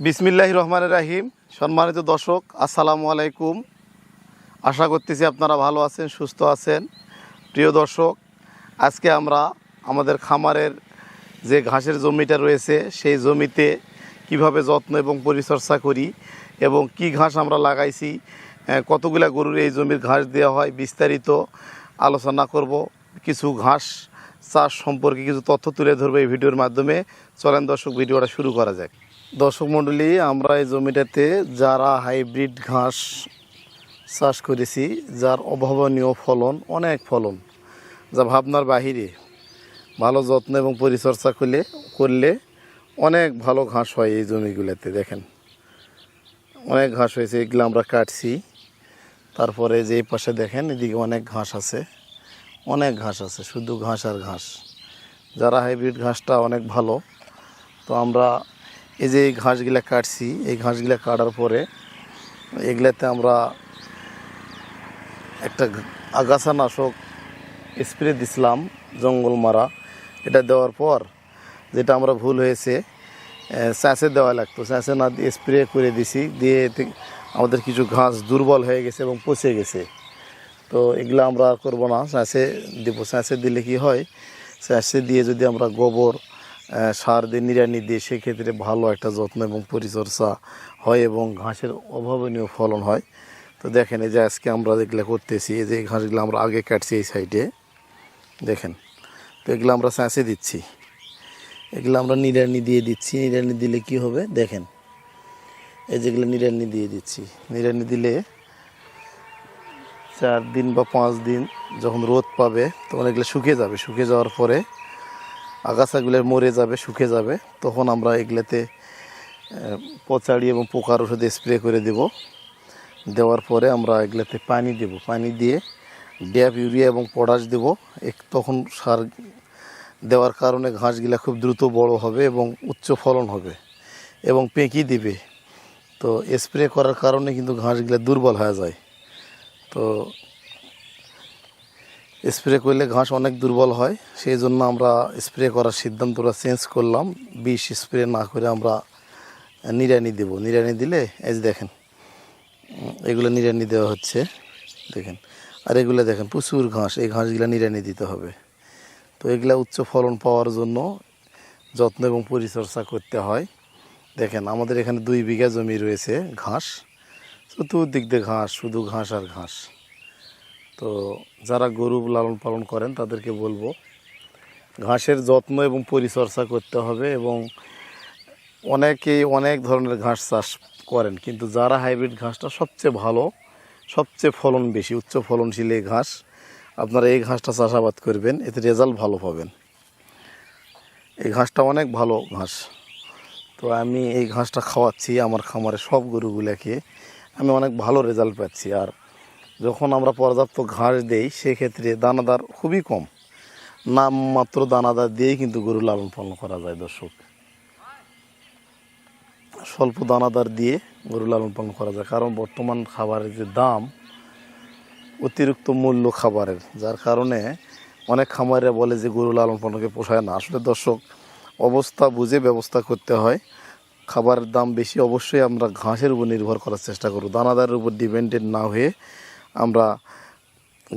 বিসমিল্লাহির রহমানির রহিম। সম্মানিত দর্শক, আসসালামু আলাইকুম। আশা করতেছি আপনারা ভালো আছেন, সুস্থ আছেন। প্রিয় দর্শক, আজকে আমরা আমাদের খামারের যে ঘাসের জমিটা রয়েছে সেই জমিতে কিভাবে যত্ন এবং পরিচর্যা করি এবং কি ঘাস আমরা লাগাইছি, কতগুলা গরুর এই জমির ঘাস দেওয়া হয়, বিস্তারিত আলোচনা করব। কিছু ঘাস চাষ সম্পর্কে কিছু তথ্য তুলে ধরবো এই ভিডিওর মাধ্যমে। চলেন দর্শক, ভিডিওটা শুরু করা যাক। দর্শক মণ্ডলী, আমরা এই জমিটাতে যারা হাইব্রিড ঘাস চাষ করেছি, যার অভাবনীয় ফলন, অনেক ফলন, যা ভাবনার বাহিরে। ভালো যত্ন এবং পরিচর্যা করলে অনেক ভালো ঘাস হয় এই জমিগুলোতে। দেখেন অনেক ঘাস হয়েছে, এগুলো আমরা কাটছি। তারপরে যে পাশে দেখেন এদিকে অনেক ঘাস আছে, অনেক ঘাস আছে, শুধু ঘাস আর ঘাস। যারা হাইব্রিড ঘাসটা অনেক ভালো। তো আমরা এই যে এই ঘাসগুলা কাটছি, এই ঘাসগুলা কাটার পরে এগুলাতে আমরা একটা আগাছানাশক স্প্রে দিছিলাম, জঙ্গল মারা। এটা দেওয়ার পর যেটা আমরা ভুল হয়েছে, স্যাঁচে দেওয়া লাগতো, স্যাঁচে না দিয়ে স্প্রে করে দিছি। দিয়ে আমাদের কিছু ঘাস দুর্বল হয়ে গেছে এবং পচে গেছে। তো এগুলো আমরা আর করবো না, স্যাঁচে দেবো। স্যাঁচে দিলে কি হয়, স্যাঁচে দিয়ে যদি আমরা গোবর সার দিয়ে নিড়ানি দিয়ে, সেক্ষেত্রে ভালো একটা যত্ন এবং পরিচর্যা হয় এবং ঘাসের অভাবনীয় ফলন হয়। তো দেখেন এই যে আজকে আমরা যেগুলো করতেছি, এই যে ঘাসগুলো আমরা আগে কাটছি এই সাইডে, দেখেন। তো এগুলো আমরা স্যাঁচে দিচ্ছি, এগুলো আমরা নিড়ানি দিয়ে দিচ্ছি। নিড়ানি দিলে কি হবে দেখেন, এই যেগুলো নিড়ানি দিয়ে দিচ্ছি। নিড়ানি দিলে 4 দিন বা 5 দিন যখন রোদ পাবে তখন এগুলো শুকিয়ে যাবে। শুকিয়ে যাওয়ার পরে আগাছাগুলো মরে যাবে, শুকিয়ে যাবে। তখন আমরা এগুলোতে পচাড়ি এবং পোকার ওষুধ স্প্রে করে দেব। দেওয়ার পরে আমরা এগুলোতে পানি দেব। পানি দিয়ে ড্যাপ, ইউরিয়া এবং পটাশ দেব। তখন সার দেওয়ার কারণে ঘাসগুলা খুব দ্রুত বড় হবে এবং উচ্চ ফলন হবে এবং পেঁকি দিবে। তো স্প্রে করার কারণে কিন্তু ঘাসগুলা দুর্বল হয়ে যায়। তো স্প্রে করলে ঘাস অনেক দুর্বল হয়, সেই জন্য আমরা স্প্রে করার সিদ্ধান্তটা চেঞ্জ করলাম। বিষ স্প্রে না করে আমরা নিড়ানি দেব। নিড়ানি দিলে এই যে দেখেন, এগুলো নিড়ানি দেওয়া হচ্ছে, দেখেন। আর এগুলো দেখেন প্রচুর ঘাস, এই ঘাসগুলো নিড়ানি দিতে হবে। তো এগুলা উচ্চ ফলন পাওয়ার জন্য যত্ন এবং পরিচর্যা করতে হয়। দেখেন আমাদের এখানে 2 বিঘা জমি রয়েছে ঘাস, চতুর্দিক দিয়ে ঘাস, শুধু ঘাস আর ঘাস। তো যারা গরু লালন পালন করেন তাদেরকে বলবো, ঘাসের যত্ন এবং পরিচর্যা করতে হবে। এবং অনেকেই অনেক ধরনের ঘাস চাষ করেন, কিন্তু যারা হাইব্রিড ঘাসটা সবচেয়ে ভালো, সবচেয়ে ফলন বেশি, উচ্চ ফলনশীল এই ঘাস, আপনারা এই ঘাসটা চাষাবাদ করবেন, এতে রেজাল্ট ভালো পাবেন। এই ঘাসটা অনেক ভালো ঘাস। তো আমি এই ঘাসটা খাওয়াচ্ছি আমার খামারে সব গরুগুলোকে, আমি অনেক ভালো রেজাল্ট পাচ্ছি। আর যখন আমরা পর্যাপ্ত ঘাস দেই, সেক্ষেত্রে দানাদার খুবই কম, নামমাত্র দানাদার দিয়েই কিন্তু গরু লালন পালন করা যায়। দর্শক, স্বল্প দানাদার দিয়ে গরু লালন পালন করা যায়, কারণ বর্তমান খাবারের যে দাম, অতিরিক্ত মূল্য খাবারের, যার কারণে অনেক খামারে বলে যে গরু লালন পালনকে পোষায় না। আসলে দর্শক, অবস্থা বুঝে ব্যবস্থা করতে হয়। খাবারের দাম বেশি, অবশ্যই আমরা ঘাসের উপর নির্ভর করার চেষ্টা করব, দানাদারের উপর ডিপেন্ডেন্ট না হয়ে আমরা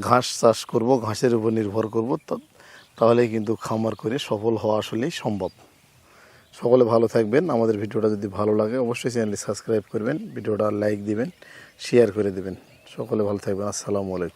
ঘাস চাষ করব, ঘাসের উপর নির্ভর করব। তাহলে কিন্তু খামার করে সফল হওয়া আসলেই সম্ভব। সকলে ভালো থাকবেন। আমাদের ভিডিওটা যদি ভালো লাগে অবশ্যই চ্যানেলটি সাবস্ক্রাইব করবেন, ভিডিওটা লাইক দিবেন, শেয়ার করে দেবেন। সকলে ভালো থাকবেন। আসসালামু আলাইকুম।